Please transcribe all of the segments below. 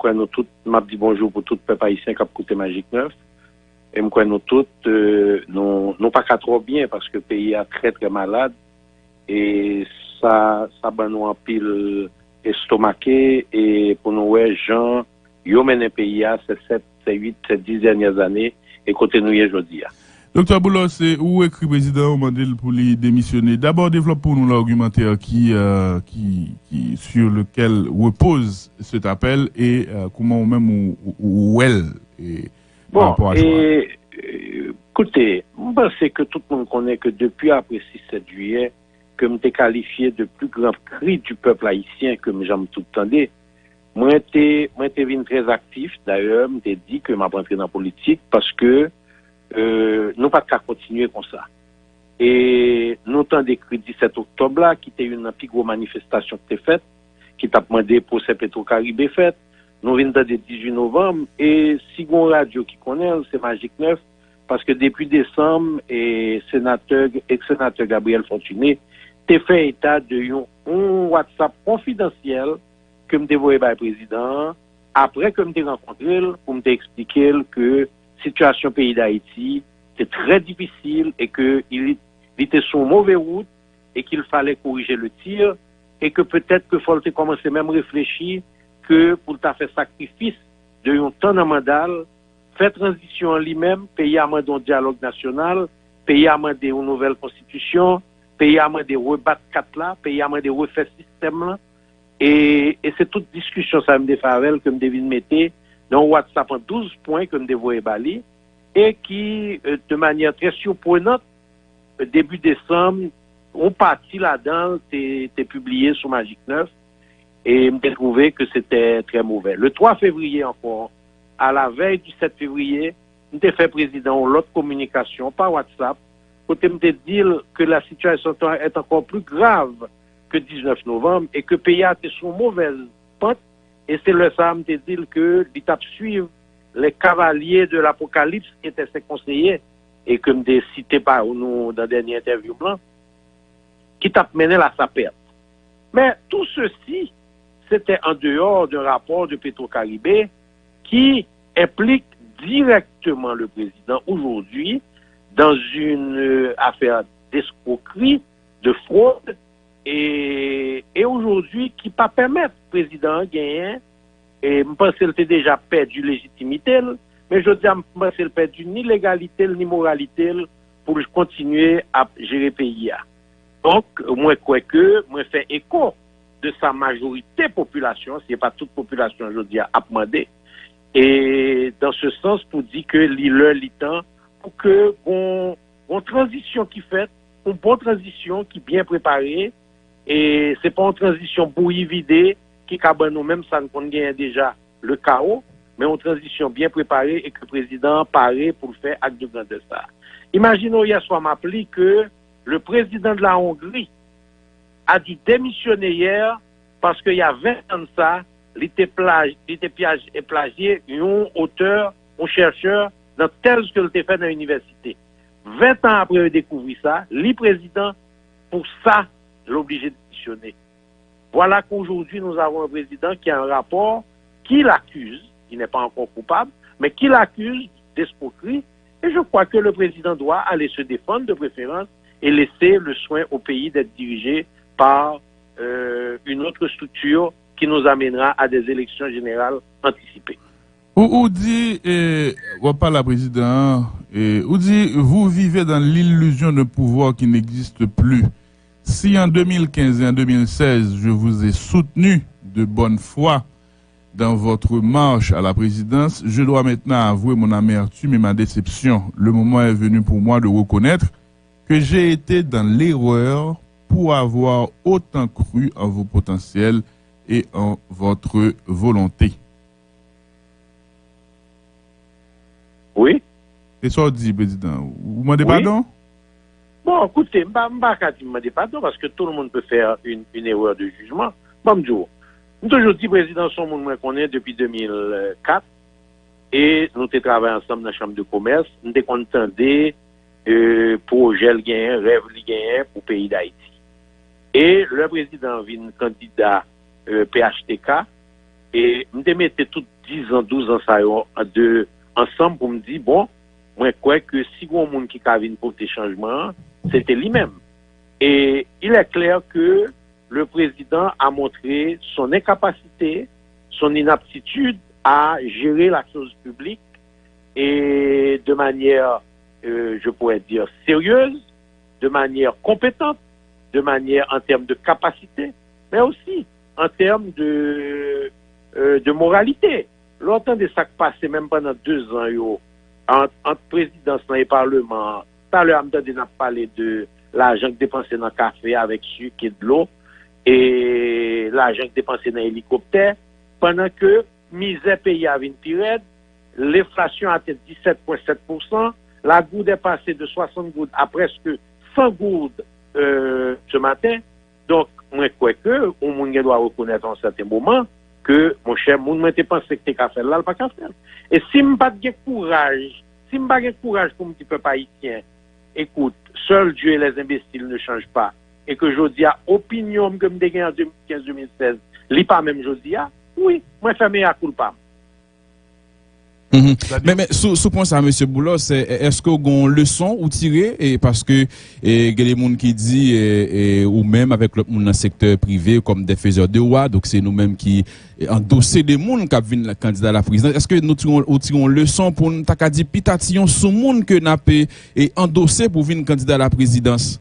crois nous tous, m'a dit bonjour pour tout le peuple haïtien qui a écouté Magic 9. Et je crois nous tous, non pas qu'à trop bien, parce que le pays est très très malade. Et ça va nous en pile estomaqué. Et pour nous, gens, yo mène le pays à ces 7, ces 8, ces 10 dernières années, et côté nous y aujourd'hui. Docteur Boulos, c'est où écrit président Mandel pour les démissionner. D'abord, développe pour nous l'argumentaire sur lequel repose cet appel et comment même ou elle est par rapport à ça. Écoutez, je pense que tout le monde connaît que depuis après 6-7 juillet, que je qualifié de plus grand cri du peuple haïtien que j'aime tout le temps. Moi, j'étais très actif, d'ailleurs, je m'étais dit que je rentrer dans la politique parce que nous pas qu'à continuer comme ça. Et nous t'en décrit 17 octobre là, qui était une plus grosse manifestation qui était faite, qui t'a demandé pour ces Petro-Caribé faite. Nous venons de 18 novembre et si on radio qui connaît, c'est Magic 9, parce que depuis décembre, et sénateur Gabriel Fortuné, t'es fait état de un WhatsApp confidentiel que me dévoyé par le président, après que me rencontré pour me expliquer que situation pays d'Haïti, c'est très difficile et qu'il était sur mauvaise route et qu'il fallait corriger le tir et que peut-être que faut commencer même à réfléchir que pour ta faire sacrifice de un temps amendal, faire transition en lui-même, payer amende un dialogue national, payer amende une nouvelle constitution, payer amende rebattre 4 là, payer amende refaire système là. Et c'est toute discussion ça me défavel que me devine mettre dans WhatsApp en 12 points que me dévoie Bali et qui de manière très surprenante début décembre on partit là-dedans t'es publié sur Magic 9 et me trouvé que c'était très mauvais. Le 3 février encore, à la veille du 7 février, m'était fait président l'autre communication par WhatsApp pour me dire que la situation est encore plus grave que 19 novembre et que le pays était sur mauvaise pente. Et c'est le ça me dit que l'étape suivre les cavaliers de l'apocalypse qui étaient ses conseillers et que me cité par nous dans la dernière interview blanc, qui t'a mené à sa perte. Mais tout ceci, c'était en dehors d'un rapport de Petro-Caribé qui implique directement le président aujourd'hui dans une affaire d'escroquerie, de fraude, et aujourd'hui qui pas permettre au président de gagner, et je pense qu'il a déjà perdu légitimité, mais je dis je pense qu'il a perdu ni légalité ni moralité pour continuer à gérer le pays. Donc, moi, je fais écho de sa majorité population, ce n'est pas toute population, je dis, à demander. Et dans ce sens, pour dire que l'heure, pour que on transition qui fait, une bonne transition qui est bien préparée, et c'est pas une transition bouillie vidée, qui cabane nous-mêmes, ça nous gagne déjà le chaos, mais une transition bien préparée et que le président paraît pour faire acte de grandeur. Imaginons hier soir m'appeler que le président de la Hongrie a dû démissionner hier parce qu'il y a 20 ans de ça, il était plagié un auteur, un chercheur, dans tel ce qu'il était fait dans l'université. 20 ans après il découvert ça, le président, pour ça, l'obligé de démissionner. Voilà qu'aujourd'hui, nous avons un président qui a un rapport qui l'accuse, il n'est pas encore coupable, mais qui l'accuse d'escroquerie. Et je crois que le président doit aller se défendre de préférence et laisser le soin au pays d'être dirigé par une autre structure qui nous amènera à des élections générales anticipées. Ou dit, on parle à président, ou dit, vous vivez dans l'illusion de pouvoir qui n'existe plus. Si en 2015 et en 2016, je vous ai soutenu de bonne foi dans votre marche à la présidence, je dois maintenant avouer mon amertume et ma déception. Le moment est venu pour moi de reconnaître que j'ai été dans l'erreur pour avoir autant cru en vos potentiels et en votre volonté. Oui. C'est ça dit, président. Vous demandez oui. Pardon? Bon, écoutez, je ne vais pas demander pardon parce que tout le monde peut faire une erreur de jugement. Bon, nous toujours dit, président, son monde qu'on connaît depuis 2004 et nous avons travaillé ensemble dans la Chambre de commerce. Nous avons contenté projet le gain, rêve le gain pour le pays d'Haïti. Et le président vient candidat PHTK et nous avons mis 10 ans, 12 ans, ça de ensemble pour me dire, bon, moi, je crois que si on monde qui a vu pour tes changements, c'était lui-même. Et il est clair que le président a montré son incapacité, son inaptitude à gérer la chose publique et de manière, je pourrais dire, sérieuse, de manière compétente, de manière en termes de capacité, mais aussi en termes de moralité. Longtemps de ça qui passait même pendant 2 ans, entre présidence et parlement, tout à l'heure, on a parlé de l'argent dépensé dans le café avec sucre et de l'eau, et l'argent dépensé dans l'hélicoptère, pendant que misère payée à une pire, l'inflation a été 17,7%, la goutte est passée de 60 gouttes à presque 100 gouttes ce matin. Donc, moi, je crois que on doit reconnaître en certain moment que, mon cher, mon m'a pensé que tu as fait là, le pas qu'à faire. Et si je n'ai pas de courage, pour un petit peu haïtien, écoute, seul Dieu et les imbéciles ne changent pas. Et que je dis à opinion que je me en 2015-2016, n'est pas même je dis à, oui, moi, je fais à culpa. Mais sous point ça, M. Boulos, est-ce que vous avez une leçon ou tirée et parce que il y a des gens qui disent ou même avec le monde dans le secteur privé comme des faiseurs de loi, donc c'est nous-mêmes qui endossons des gens qui viennent candidat à la présidence. Est-ce que nous tirons une leçon pour nous dire pitation sur monde que n'a pas endossé pour venir candidat à la présidence?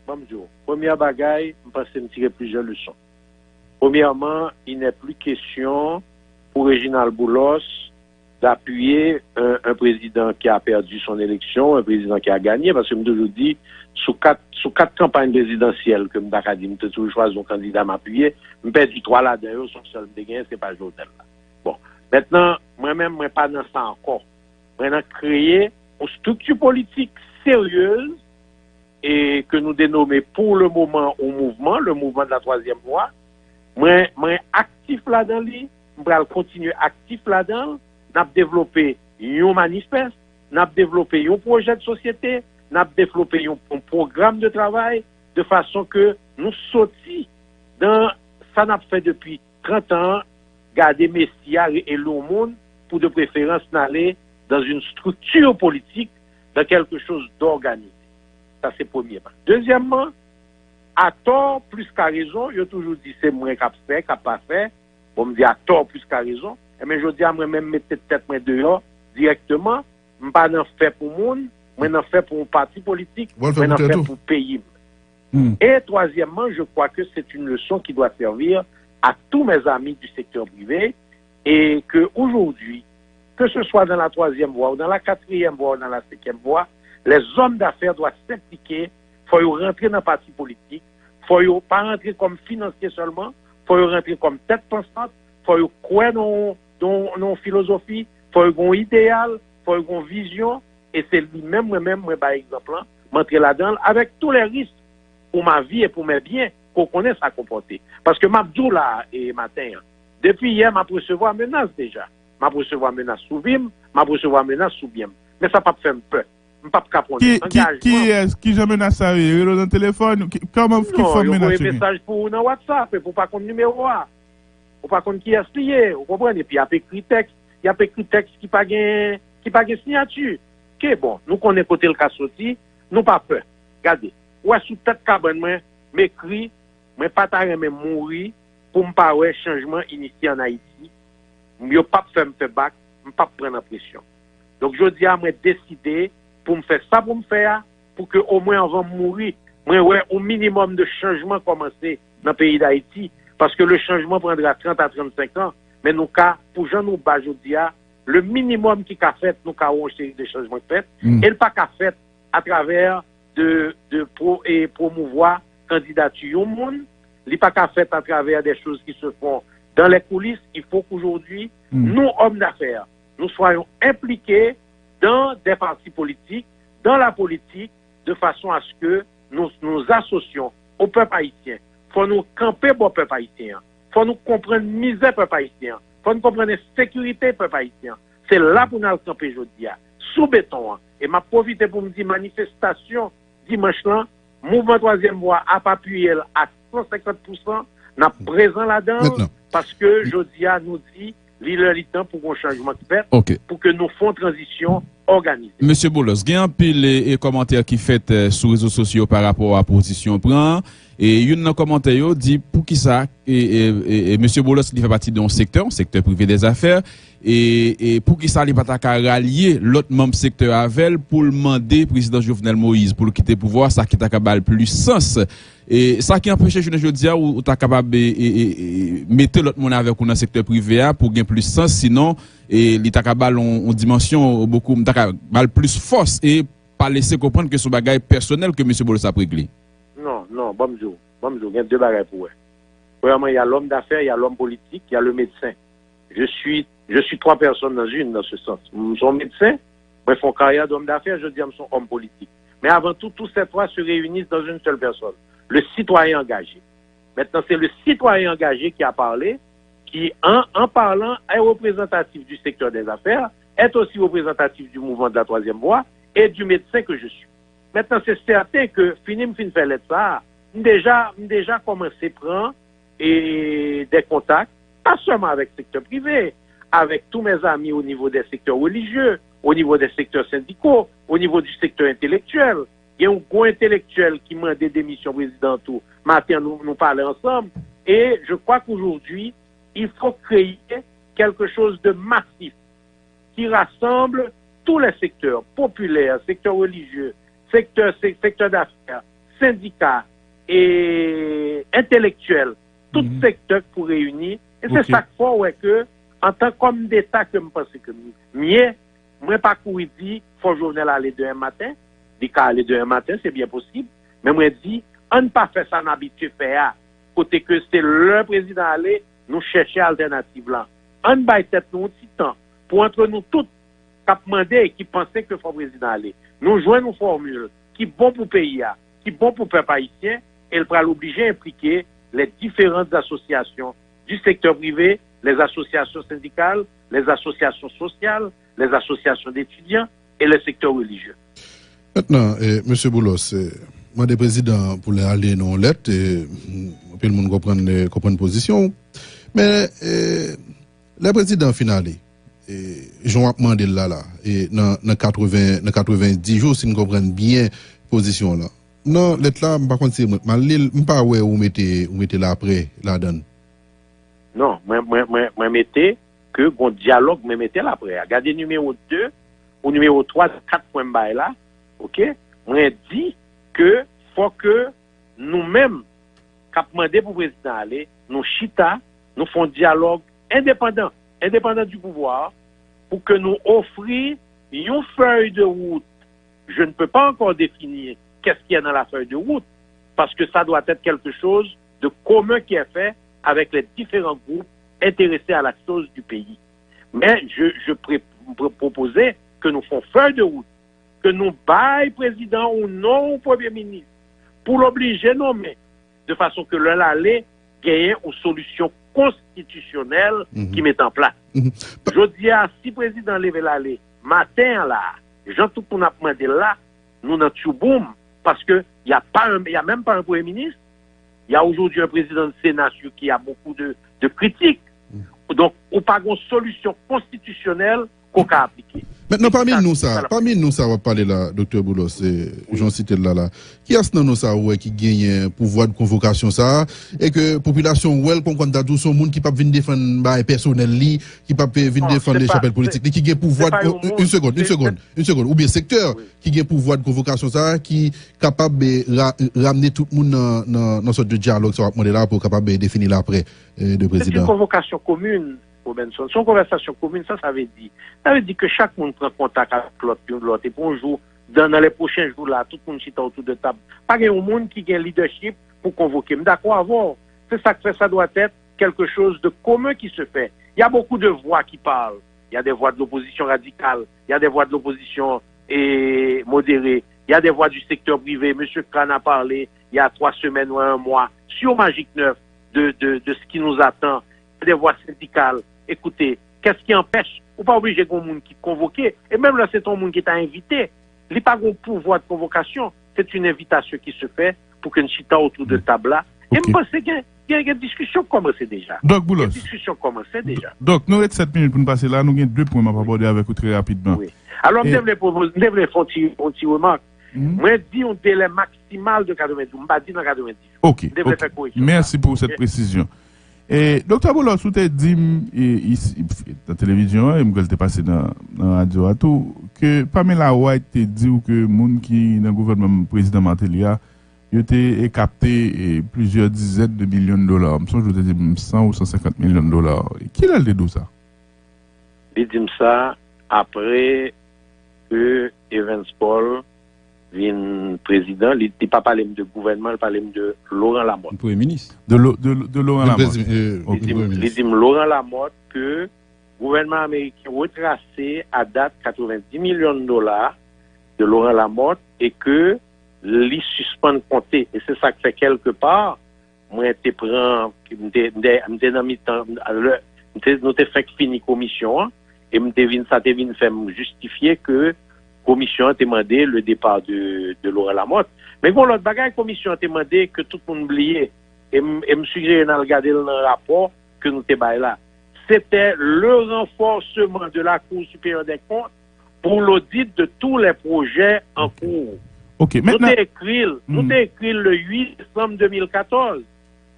Bonjour. Première bagaille, je pense que nous tirer plusieurs leçons. Premièrement, il n'est plus question pour Réginald Boulos d'appuyer un président qui a perdu son élection, un président qui a gagné, parce que je me toujours dit, sous quatre campagnes présidentielles que je dit, je toujours choisi un candidat à m'appuyer, je perdu 3 là d'ailleurs, son seul dégain, c'est pas Jodel là. Bon. Maintenant, moi-même, je ne suis pas dans ça encore. Maintenant, créer une structure politique sérieuse et que nous dénommons pour le moment au mouvement, le mouvement de la 3e voie. Moi, actif là-dedans, je vais continuer actif là-dedans. Nous avons développé un manifeste, nous avons développé un projet de société, nous avons développé un programme de travail de façon que nous sortions dans ça n'a fait depuis 30 ans, garder Messia et le monde pour de préférence n'aller dans une structure politique, dans quelque chose d'organisé. Ça c'est premièrement. Deuxièmement, à tort plus qu'à raison, il a toujours dit c'est moi qui a fait, qui a pas fait. On me dit à tort plus qu'à raison. Mais je dis à moi-même, mettez tête dehors directement. Je ne pas fait pour le monde, je n'en fait pour un parti politique, je n'en fait pour le pays. Et troisièmement, je crois que c'est une leçon qui doit servir à tous mes amis du secteur privé et qu'aujourd'hui, que ce soit dans la 3e voie ou dans la 4e voie ou dans la 5e voie, les hommes d'affaires doivent s'impliquer. Il faut rentrer dans le parti politique. Il ne faut pas rentrer comme financier seulement. Il faut rentrer comme tête pensante. Il faut croire dans une philosophie. Il faut avoir un idéal. Il faut avoir une vision. Et c'est lui-même, moi-même, par exemple, m'entrer là-dedans avec tous les risques pour ma vie et pour mes biens qu'on connaisse à comporter. Parce que m'abdou là et matin, depuis hier, m'a recevoir menace déjà. M'a recevoir menace sous Vim, m'a recevoir menace sous Biem. Mais ça pas fait peur. Qui est-ce qui jamais menace à lui dans le téléphone? Comment qui fait menace? Un message pour dans WhatsApp pour pas qu'on numéro A. Pour pas qu'on qui est lié, vous comprenez? Et puis il y a écrit texte, qui pas gain signature. OK, bon, nous connaissons côté le cas sorti, nous pas peur. Regardez. Ouais sous tête cabane moi m'écrit, moi pas ta même mourir pour me pas ouais changement initié en Haïti. Mieux pas faire me faire bac, pas prendre la pression. Donc je dis à moi décider pour me faire ça pour me faire pour que au moins avant de mourir, moi ouais au minimum de changement commencer dans le pays d'Haïti parce que le changement prendra 30 à 35 ans, mais nous cas pour Jean nous bas je dis le minimum qui qu'a fait nous ca une série de changements fait et le pas qu'a fait à travers de promouvoir candidature au monde, il pas qu'a fait à travers des choses qui se font dans les coulisses. Il faut qu'aujourd'hui nous hommes d'affaires nous soyons impliqués dans des partis politiques, dans la politique, de façon à ce que nous nous associons au peuple haïtien. Il faut nous camper pour le peuple haïtien. Il faut nous comprendre la misère peuple haïtien. Il faut nous comprendre la sécurité peuple haïtien. C'est là pour nous camper aujourd'hui, sous béton. Et m'a profité pour me dire manifestation dimanche là, mouvement 3e voie a appuyé à 150%, n'a présent là-dedans, parce que Jodia nous dit le temps pour un changement fait, pour que nous fassions transition organisée. Monsieur Boulos, il y a un pile et commentaires qui fait sur les réseaux sociaux par rapport à la position prend. Et il y a un commentaire qui dit pour qui ça, et Monsieur Boulos il fait partie d'un secteur privé des affaires, et pour qui ça, il pas qu'à rallier l'autre membre secteur avec pour demander président Jovenel Moïse pour le quitter le pouvoir, ça qui t'a capable plus sens. Et ça qui empêche je dis ou t'as capable mettre l'autre monde avec dans secteur privé pour gagner plus sens, sinon et il t'a capable en dimension beaucoup t'a capable plus force et pas laisser comprendre que ce bagage personnel que monsieur Boulos a réglé. Non, bonjour, il y a deux bagages pour eux. Premièrement, il y a l'homme d'affaires, il y a l'homme politique, il y a le médecin. Je suis trois personnes dans ce sens. Je suis médecin, je fais carrière d'homme d'affaires, je dis que je suis homme politique. Mais avant tout, tous ces trois se réunissent dans une seule personne, le citoyen engagé. Maintenant, c'est le citoyen engagé qui a parlé, qui, en parlant, est représentatif du secteur des affaires, est aussi représentatif du mouvement de la troisième voie et du médecin que je suis. Maintenant, c'est certain que, fin faire ça, déjà commencé à prendre des contacts, pas seulement avec le secteur privé, avec tous mes amis au niveau des secteurs religieux, au niveau des secteurs syndicaux, au niveau du secteur intellectuel. Il y a un gros intellectuel qui m'a des démissions présidentielles. Matin, nous parlons ensemble. Et je crois qu'aujourd'hui, il faut créer quelque chose de massif qui rassemble tous les secteurs populaires, secteurs religieux, secteur d'affaires, syndicats et intellectuels, tout secteur pour réunir. Et c'est ça qu'il faut, que, en tant qu'homme d'État, que je pense que moi, pas courir dit, faut journal aller demain matin, dit qu'à aller demain matin, c'est bien possible, mais moi, dit, on ne pas faire ça en habitude faire, côté que c'est le président aller, nous chercher alternative là. On ne va tête nous un petit temps, pour entre nous toutes, qui demandé et qui pensaient que faut président aller. Nous jouons nos formules qui bon pour le pays, qui bon pour le peuple haïtien, et elle va l'obliger à impliquer les différentes associations du secteur privé, les associations syndicales, les associations sociales, les associations d'étudiants et le secteur religieux. Maintenant, M. Boulos, moi, des présidents pour aller dans lettre, tout le monde comprend position, mais le président finale, Jean demandé là, et dans 90 jours, si nous comprenons bien position là. Non, lettre là, par contre, c'est pas ouais où mettez là après la donne. Non, moi mettez que bon dialogue me mettez là après. Regardez numéro 2 ou numéro 3, 4 points bas là. OK? Moi dit que faut que nous-mêmes cap mandé pour président aller, nous chita, nous font dialogue indépendant du pouvoir pour que nous offrions une feuille de route. Je ne peux pas encore définir qu'est-ce qu'il y a dans la feuille de route, parce que ça doit être quelque chose de commun qui est fait avec les différents groupes intéressés à la chose du pays. Mais je proposais que nous fassions feuille de route, que nous baillons président ou non premier ministre, pour l'obliger à nommer, de façon que l'on allait gagner une solution constitutionnelle qui met en place. Je dis à si président levé l'aller, matin là, Jean tout le monde a demandé là, nous dans Tchouboum, parce que il y a même pas un premier ministre. Il y a aujourd'hui un président de Sénat qui a beaucoup de critiques. Donc, on n'a pas une solution constitutionnelle qu'on peut appliquer. Maintenant, parmi nous, ça va parler là, Dr. Boulos, j'en cite là. Qui a ce ça, qui gagne pouvoir de convocation ça, et que la population, comme quand tout son monde qui peut venir défendre les personnels, qui peut venir défendre les chapelles politiques, qui gagne pouvoir une seconde, ou bien secteur, qui gagne pouvoir de convocation ça, qui est capable de ramener tout le monde dans sorte de dialogue, ça va là pour capable de définir l'après de président. C'est une convocation commune. Robinson. Son conversation commune, ça veut dire que chaque monde prend contact avec l'autre. Et pour un jour, dans les prochains jours là, tout le monde chita autour de table. Pas un monde qui a un leadership pour convoquer. Mais d'accord, avant, c'est ça que fait, ça doit être quelque chose de commun qui se fait. Il y a beaucoup de voix qui parlent. Il y a des voix de l'opposition radicale, il y a des voix de l'opposition modérée, il y a des voix du secteur privé. Monsieur Khan a parlé il y a 3 semaines ou 1 mois sur Magic 9 de ce qui nous attend. Il y a des voix syndicales. Écoutez, qu'est-ce qui empêche? Ou pas obligé de monde qui convoqué, et même là, c'est ton monde qui t'a invité. Il n'y a pas de pouvoir de convocation. C'est une invitation qui se fait pour qu'une chita autour de table là. Et je pense que une discussion commencée déjà. Donc, Boulos. Une discussion commencée déjà. Donc, nous avons 7 minutes pour nous passer là. Nous avons 2 points à aborder avec vous très rapidement. Oui. Alors, je devrais faire une petite remarque. Moi, je dis un délai maximal de 90 jours. Je ne pas dit dans 90 jours. Ok. Merci pour cette précision. Et Dr. Boulos, vous avez dit ici, dans la télévision, et vous avez passé dans la radio à tout, que Pamela White a dit que les gens qui dans le gouvernement président Martelly il était capté plusieurs dizaines de millions de dollars. Je vous ai dit 100 ou 150 millions de dollars. Qui a le dit ça? Il dit ça après que Evans Paul vienne président. Il ne pas parler de gouvernement, il parlait de Laurent Lamotte. Le Premier ministre. De Laurent Lamotte. Il dit Laurent Lamotte que le gouvernement américain retracé à date 90 millions de dollars de Laurent Lamotte et que les suspend compter. Et c'est ça que fait quelque part. Moi, je prends, nous fait fini commission et ça te fait justifier que commission a demandé le départ de Laurent Lamotte. Mais bon, l'autre bagaille, commission a demandé que tout le monde oubliait et me suggère de regarder le rapport que nous t'ai là. C'était le renforcement de la Cour supérieure des comptes pour l'audit de tous les projets en cours. Ok, maintenant. Nous t'ai écrit le 8 décembre 2014.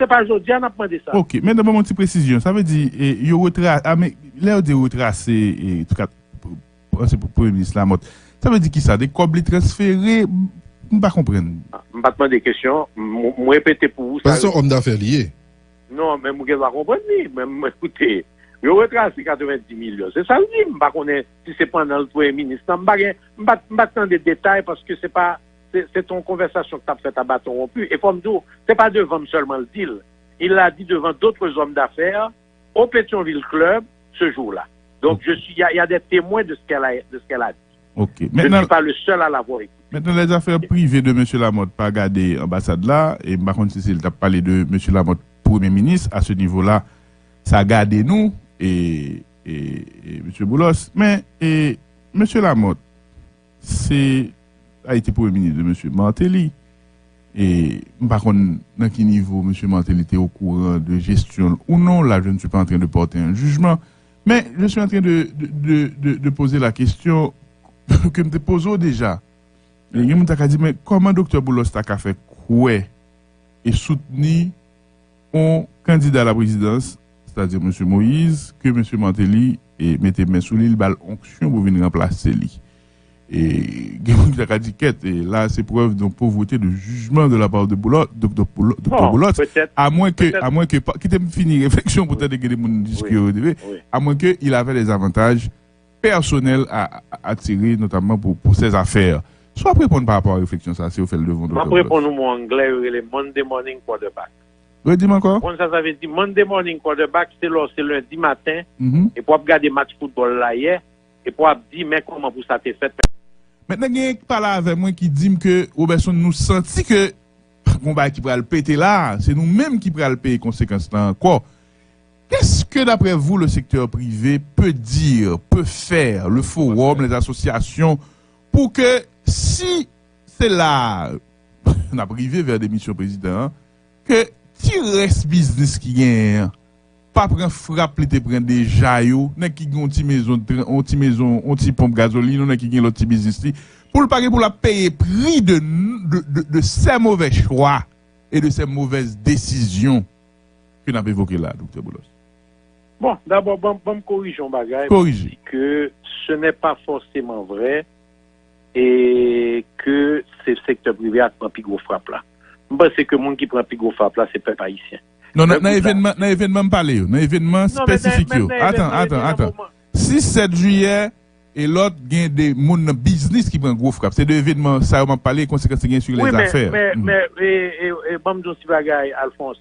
C'est pas aujourd'hui, on a demandé ça. Ok, mais d'abord, une petite précision. Ça veut dire, il y a retracé, en tout cas, c'est pour le Premier ministre Lamotte. Ça veut dire qui ça? Des cobles transférés? Je ne comprends pas. Je ne vais pas demander des questions. Je répéter pour vous. Parce que c'est un homme d'affaires lié. Non, mais je ne vais pas comprendre. Mais écoutez, il y a retracé 90 millions. C'est ça le dit. Je ne sais pas si c'est pendant le Premier ministre. Je ne vais pas attendre des détails parce que c'est ton conversation que tu as faite à bâton rompu. Et comme tout, ce n'est pas devant seulement le deal. Il l'a dit devant d'autres hommes d'affaires au Pétionville Club ce jour-là. Donc, il y a des témoins de ce qu'elle a dit. Okay. Je ne suis pas le seul à l'avoir écouté. Maintenant, les affaires privées de M. Lamotte, pas garder l'ambassade là, et par contre, si il a parlé de M. Lamotte, Premier ministre, à ce niveau-là, ça a gardé nous et M. Boulos. Mais M. Lamotte, a été Premier ministre de M. Martelly. Et par contre, dans quel niveau M. Martelly était au courant de gestion ou non, là, je ne suis pas en train de porter un jugement. Mais je suis en train de poser la question que me pose déjà. Et il m'a dit, mais comment Dr. Boulos a fait quoi et soutenir un candidat à la présidence, c'est-à-dire M. Moïse, que M. Martelly mettait main sous l'île, balle onction pour venir remplacer lui. Et il a dit et là, c'est preuve de pauvreté de jugement de la part de Boulos, Dr. Boulos. À moins que, qui t'aime fini réflexion, peut-être que les gens discutent, à moins qu'il avait des avantages personnels à tirer, notamment pour ses affaires. Soit répondre par rapport à la réflexion, ça, si vous faites le devant de Dr. Boulos. Je réponds en anglais, le Monday morning quarterback. Redis-moi encore? Ça veut dire Monday morning quarterback, c'est lundi matin, et pour regarder match football là hier, et pour dire, mais comment vous ça t'est fait? Maintenant, il y a parlé avec moi qui dit que Robertson nous sentit que on va qui va le péter là, c'est nous-mêmes qui pourrons le payer conséquences là encore. Qu'est-ce que d'après vous le secteur privé peut dire, peut faire, le forum, les associations, pour que si c'est là, on a privé vers des missions président, que tu restes business qui gagne, pas prendre frappe, te prendre des jaillots, n'a qui ont une maison, un petit pompe gasoline, n'a qui gagne l'autre business pour le payer pour la payer prix de ces mauvais choix et de ces mauvaises décisions que n'a évoqué là, Dr. Boulos. Bon, d'abord, bon corrigeons bagaille. Corriger. Que ce n'est pas forcément vrai et que c'est le secteur privé a pris gros frappe là. C'est que le monde qui prend plus gros frappe là, c'est peuple haïtien. Non, dans l'événement parlé, dans l'événement spécifique. Attends. 6-7 juillet, et l'autre, il y a des gens business qui prennent gros frappe. C'est deux événements, ça m'a parlé, conséquences sur les affaires. Mais, bon, je dis bagaille, Alphonse.